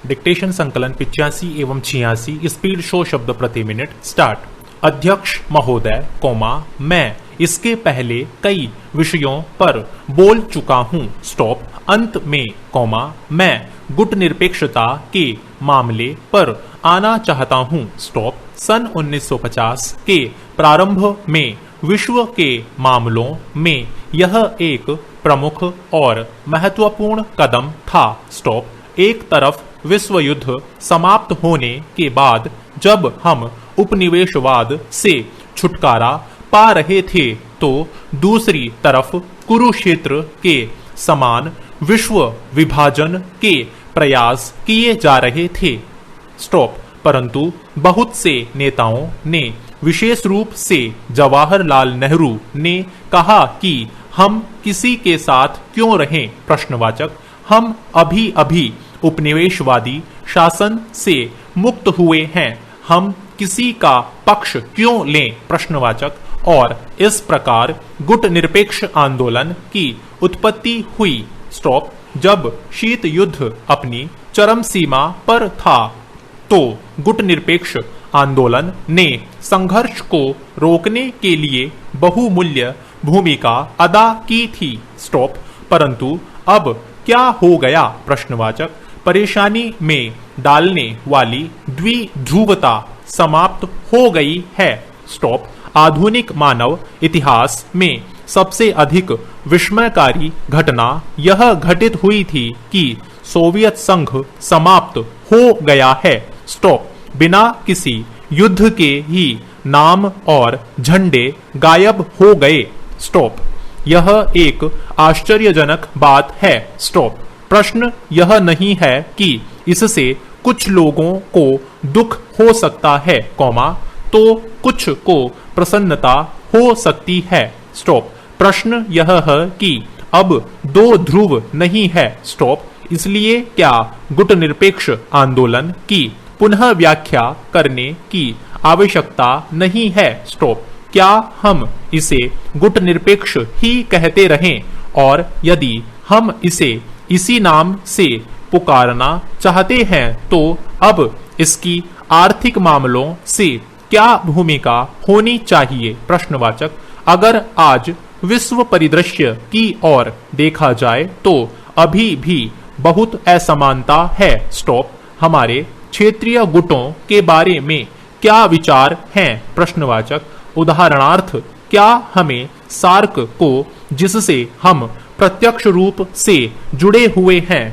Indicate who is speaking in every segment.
Speaker 1: Dictation संकलन 85 एवं 86 speed 100 शब्द प्रति मिनट स्टार्ट। अध्यक्ष महोदय मैं इसके पहले कई विषयों पर बोल चुका हूं स्टॉप। अंत में मैं गुट निरपेक्षता के मामले पर आना चाहता हूं स्टॉप। सन 1950 के प्रारंभ में विश्व के मामलों में यह एक प्रमुख और महत्वपूर्ण कदम था स्टॉप। एक तरफ विश्व युद्ध समाप्त होने के बाद जब हम उपनिवेशवाद से छुटकारा पा रहे थे तो दूसरी तरफ कुरुक्षेत्र के समान विश्व विभाजन के प्रयास किए जा रहे थे स्टॉप। परंतु बहुत से नेताओं ने विशेष रूप से जवाहरलाल नेहरू ने कहा कि हम किसी के साथ क्यों रहें प्रश्नवाचक। हम अभी अभी उपनिवेशवादी शासन से मुक्त हुए हैं, हम किसी का पक्ष क्यों लें प्रश्नवाचक। और इस प्रकार गुट निरपेक्ष आंदोलन की उत्पत्ति हुई स्टॉप। जब शीत युद्ध अपनी चरम सीमा पर था तो गुट निरपेक्ष आंदोलन ने संघर्ष को रोकने के लिए बहुमूल्य भूमिका अदा की थी स्टॉप। परंतु अब क्या हो गया प्रश्नवाचक। परेशानी में डालने वाली द्विध्रुवता समाप्त हो गई है स्टॉप। आधुनिक मानव इतिहास में सबसे अधिक विस्मयकारी घटना यह घटित हुई थी कि सोवियत संघ समाप्त हो गया है स्टॉप। बिना किसी युद्ध के ही नाम और झंडे गायब हो गए स्टॉप। यह एक आश्चर्यजनक बात है स्टॉप। प्रश्न यह नहीं है कि इससे कुछ लोगों को दुख हो सकता है तो कुछ को प्रसन्नता हो सकती है स्टॉप। प्रश्न यह है कि अब दो ध्रुव नहीं है स्टॉप। इसलिए क्या गुट निरपेक्ष आंदोलन की पुनः व्याख्या करने की आवश्यकता नहीं है स्टॉप। क्या हम इसे गुट निरपेक्ष ही कहते रहें और यदि हम इसे इसी नाम से पुकारना चाहते हैं तो अब इसकी आर्थिक मामलों से क्या भूमिका होनी चाहिए प्रश्नवाचक। अगर आज विश्व परिदृश्य की ओर देखा जाए तो अभी भी बहुत असमानता है स्टॉप। हमारे क्षेत्रीय गुटों के बारे में क्या विचार हैं प्रश्नवाचक। उदाहरणार्थ क्या हमें सार्क को जिससे हम प्रत्यक्ष रूप से जुड़े हुए हैं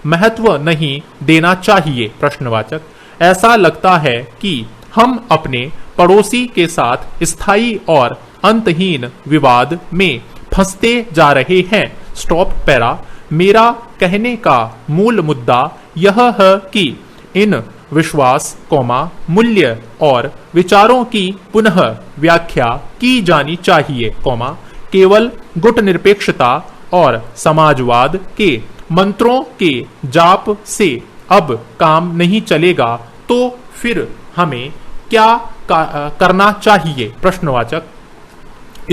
Speaker 1: महत्व नहीं देना चाहिए प्रश्नवाचक। ऐसा लगता है कि हम अपने पड़ोसी के साथ स्थायी और अंतहीन विवाद में फंसते जा रहे हैं स्टॉप पैरा। मेरा कहने का मूल मुद्दा यह है कि इन विश्वास मूल्य और विचारों की पुनः व्याख्या की जानी चाहिए केवल गुट निरपेक्षता और समाजवाद के मंत्रों के जाप से अब काम नहीं चलेगा तो फिर हमें क्या करना चाहिए प्रश्नवाचक।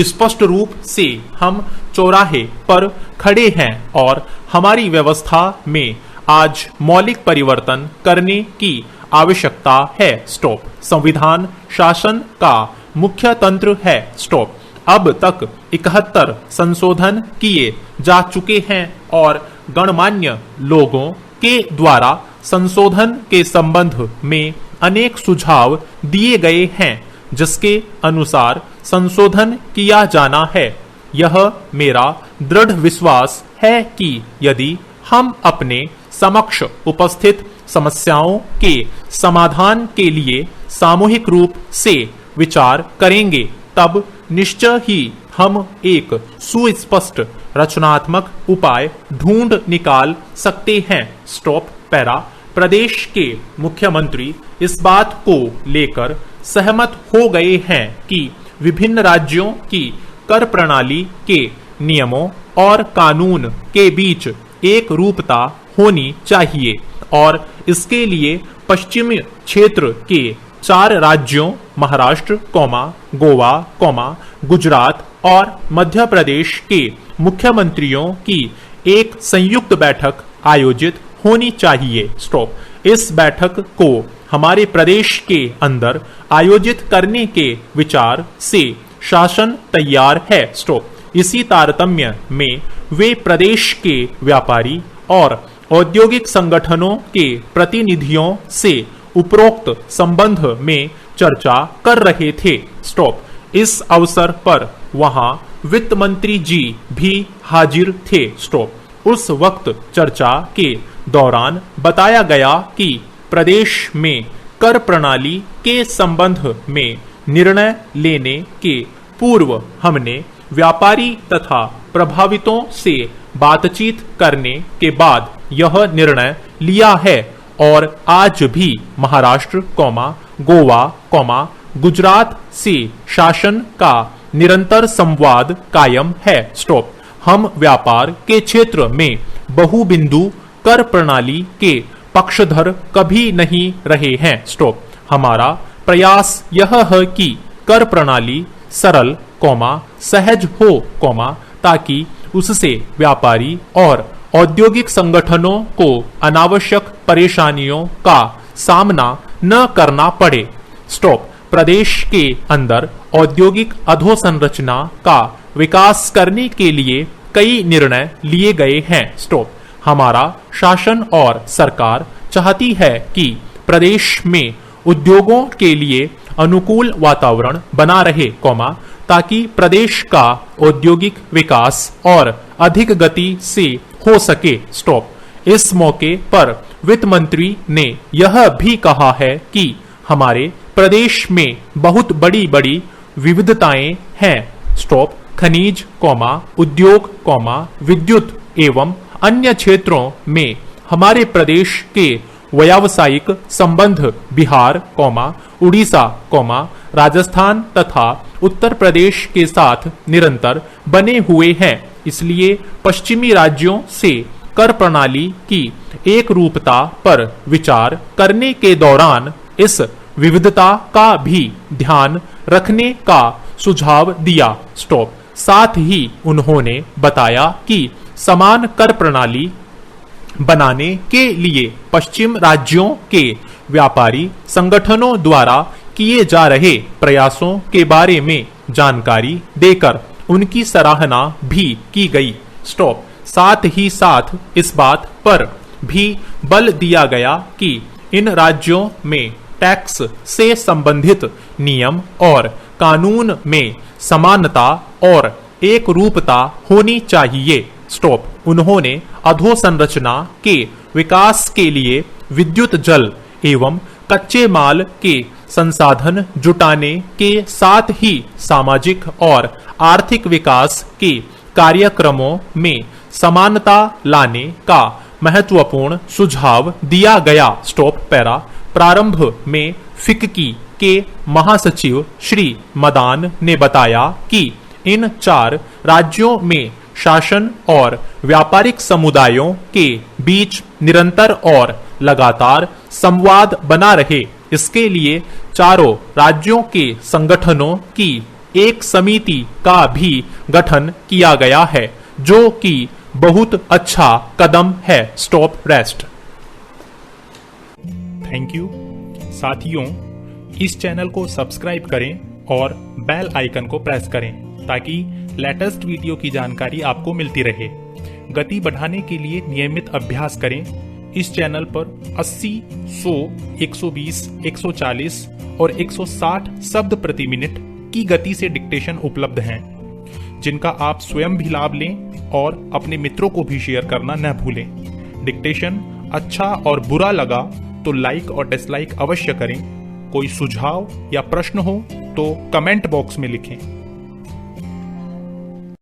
Speaker 1: स्पष्ट रूप से हम चौराहे पर खड़े हैं और हमारी व्यवस्था में आज मौलिक परिवर्तन करने की आवश्यकता है स्टॉप। संविधान शासन का मुख्य तंत्र है स्टॉप। अब तक 71 संशोधन किए जा चुके हैं और गणमान्य लोगों के द्वारा संशोधन के संबंध में अनेक सुझाव दिए गए हैं जिसके अनुसार संशोधन किया जाना है। यह मेरा दृढ़ विश्वास है कि यदि हम अपने समक्ष उपस्थित समस्याओं के समाधान के लिए सामूहिक रूप से विचार करेंगे तब निश्चय ही हम एक सुस्पष्ट रचनात्मक उपाय ढूंढ निकाल सकते हैं स्टॉप पैरा। प्रदेश के मुख्यमंत्री इस बात को लेकर सहमत हो गए हैं कि विभिन्न राज्यों की कर प्रणाली के नियमों और कानून के बीच एक रूपता होनी चाहिए और इसके लिए पश्चिमी क्षेत्र के 4 राज्यों महाराष्ट्र गोवा गुजरात और मध्य प्रदेश के मुख्यमंत्रियों की एक संयुक्त बैठक आयोजित होनी चाहिए। स्टॉप। इस बैठक को हमारे प्रदेश के अंदर आयोजित करने के विचार से शासन तैयार है। स्टॉप। इसी तारतम्य में वे प्रदेश के व्यापारी और औद्योगिक संगठनों के प्रतिनिधियों से उपरोक्त संबंध में चर्चा कर रहे थे। स्टॉप। इस अवसर पर वहां वित्त मंत्री जी भी हाजिर थे। स्टॉप। उस वक्त चर्चा के दौरान बताया गया कि प्रदेश में कर प्रणाली के संबंध में निर्णय लेने के पूर्व हमने व्यापारी तथा प्रभावितों से बातचीत करने के बाद यह निर्णय लिया है और आज भी महाराष्ट्र, गोवा, गुजरात से शासन का निरंतर संवाद कायम है। स्टॉप। हम व्यापार के क्षेत्र में बहुबिंदु कर प्रणाली के पक्षधर कभी नहीं रहे हैं। स्टॉप। हमारा प्रयास यह है कि कर प्रणाली सरल, सहज हो, ताकि उससे व्यापारी और औद्योगिक संगठनों को अनावश्यक परेशानियों का सामना न करना पड़े। स्टॉप। प्रदेश के अंदर औद्योगिक अधोसंरचना का विकास करने के लिए कई निर्णय लिए गए हैं। स्टॉप। हमारा शासन और सरकार चाहती है कि प्रदेश में उद्योगों के लिए अनुकूल वातावरण बना रहे, ताकि प्रदेश का औद्योगिक विकास और अधिक गति से हो सके। स्टॉप। इस मौके पर वित्त मंत्री ने यह भी कहा है कि हमारे प्रदेश में बहुत बड़ी बड़ी विविधताएं हैं। स्टॉप। खनिज, उद्योग, विद्युत एवं अन्य क्षेत्रों में हमारे प्रदेश के व्यावसायिक संबंध बिहार, उड़ीसा, राजस्थान तथा उत्तर प्रदेश के साथ निरंतर बने हुए हैं। इसलिए पश्चिमी राज्यों से कर प्रणाली की एक रूपता पर विचार करने के दौरान इस विविधता का भी ध्यान रखने का सुझाव दिया। स्टॉप। साथ ही उन्होंने बताया कि समान कर प्रणाली बनाने के लिए पश्चिम राज्यों के व्यापारी संगठनों द्वारा किए जा रहे प्रयासों के बारे में जानकारी देकर उनकी सराहना भी की गई। स्टॉप। साथ ही साथ इस बात पर भी बल दिया गया कि इन राज्यों में टैक्स से संबंधित नियम और कानून में समानता और एक रूपता होनी चाहिए। स्टॉप। उन्होंने अधोसंरचना के विकास के लिए विद्युत, जल एवं कच्चे माल के संसाधन जुटाने के साथ ही सामाजिक और आर्थिक विकास के कार्यक्रमों में समानता लाने का महत्वपूर्ण सुझाव दिया गया। स्टॉप। पैरा। प्रारंभ में फिक्की के महासचिव श्री मदान ने बताया कि इन 4 राज्यों में शासन और व्यापारिक समुदायों के बीच निरंतर और लगातार संवाद बना रहे, इसके लिए चारों राज्यों के संगठनों की एक समिति का भी गठन किया गया है, जो कि बहुत अच्छा कदम है। स्टॉप। रेस्ट। Thank you. साथियों, इस चैनल को सब्सक्राइब करें और बेल आइकन को प्रेस करें ताकि लेटेस्ट वीडियो की जानकारी आपको मिलती रहे। गति बढ़ाने के लिए नियमित अभ्यास करें। इस चैनल पर 80, 100, 120, 140 और 160 शब्द प्रति मिनट की गति से डिक्टेशन उपलब्ध हैं, जिनका आप स्वयं भी लाभ लें और अपने मित्रों को भी शेयर करना न भूलें। डिक्टेशन अच्छा और बुरा लगा तो लाइक और डिसलाइक अवश्य करें। कोई सुझाव या प्रश्न हो तो कमेंट बॉक्स में लिखें।